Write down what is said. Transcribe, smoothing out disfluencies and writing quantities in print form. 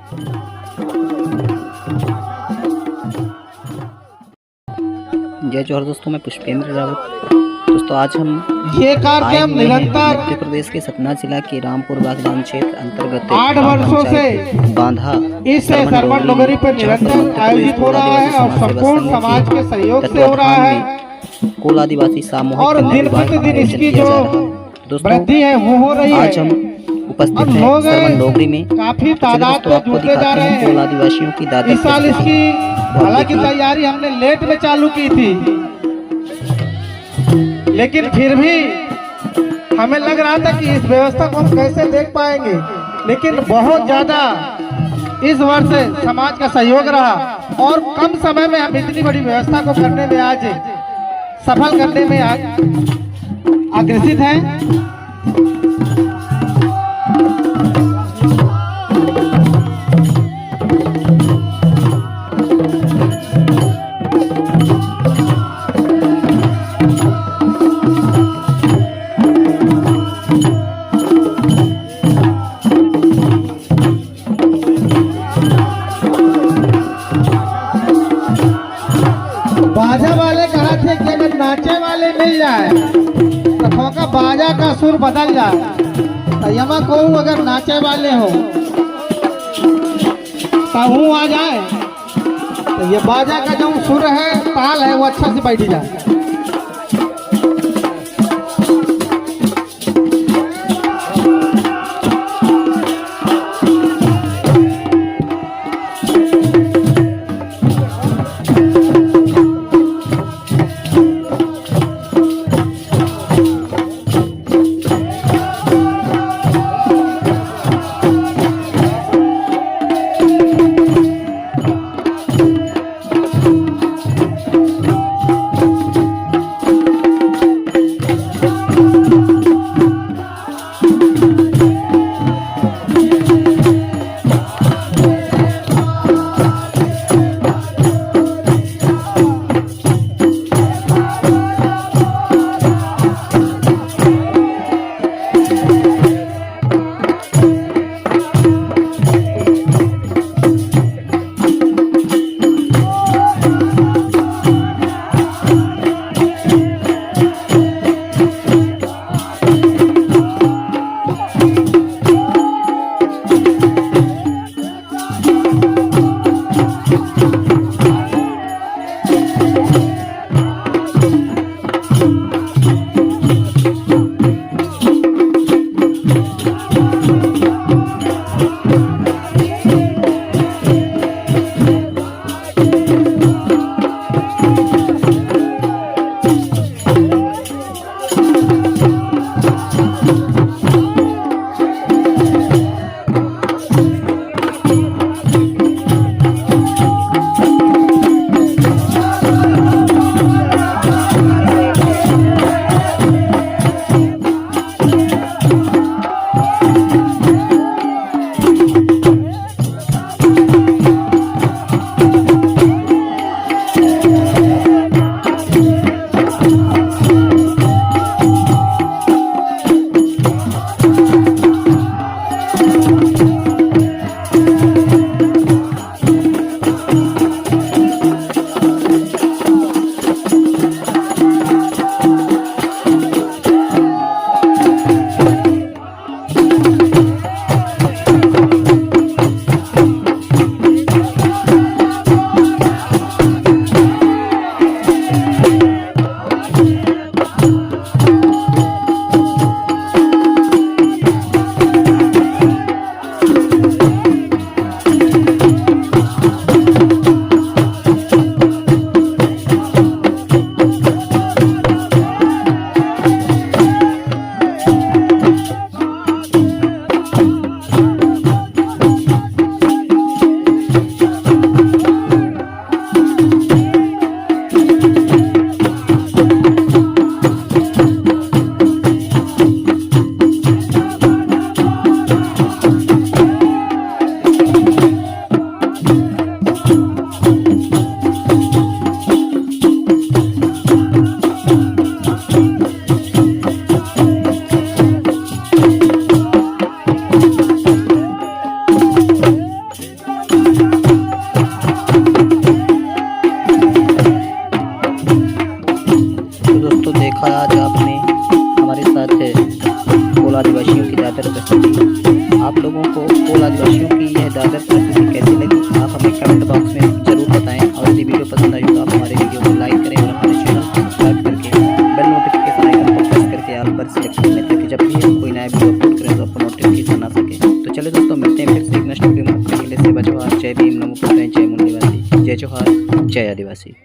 जय जोहर दोस्तों, मैं पुष्पेंद्र रावत। दोस्तों आज हम ये कार्यक्रम निरंतर मध्य प्रदेश के सतना जिला के रामपुर बागदान क्षेत्र अंतर्गत 8 वर्षों से बांधा इस सरवण नगरी पर निरंतर आयोजित हो रहा है और संपूर्ण समाज के सहयोग से हो रहा है कुल आदिवासी सामूहिक और दिन प्रतिदिन इसकी जो वृद्धि है वो हो रही है। आज हम उपस्थित हैं सरवण नगरी में। काफी तादाद में जुड़ते जा रहे हैं कुल आदिवासियों की दादा। इस साल इसकी हालांकि तैयारी हमने लेट में चालू की थी, लेकिन फिर भी हमें लग रहा था कि इस व्यवस्था को हम कैसे देख पाएंगे, लेकिन बहुत ज्यादा इस वर्ष समाज का सहयोग रहा और कम समय में हम इतनी बड़ी व्यवस्था को करने में आज सफल करने में अग्रसित हैं। बाजा वाले कहा थे कि अगर नाचे वाले मिल जाए तो थोड़ा बाजा का सुर बदल जाए, तो यमा को अगर नाचे वाले हो तो आ जाए तो ये बाजा का जो सुर है, ताल है, वो अच्छा से बैठ जाए। तो दोस्तों देखा आज आपने हमारे साथ कोल आदिवासियों की ज़्यादातर प्रस्तुति। आप लोगों को कोल आदिवासियों की यह ज़्यादातर प्रस्तुति कैसी लगी आप हमें कमेंट बॉक्स में ज़रूर बताएं। और यदि वीडियो पसंद आई तो आप हमारे वीडियो को लाइक करें और हमारे चैनल को सब्सक्राइब करके बेल नोटिफिकेशन आइकन को प्रेस करके ऑल पर सिलेक्ट करने ताकि जब भी हम कोई नया वीडियो अपलोड करें तो आपको नोटिफिकेशन आ सके। तो चलिए दोस्तों मिलते हैं फिर से एक नेक्स्ट वीडियो में। पहले से जय भीम, नमो बुद्धाय, जय मुनि निवासी, जय जोहार, जय आदिवासी।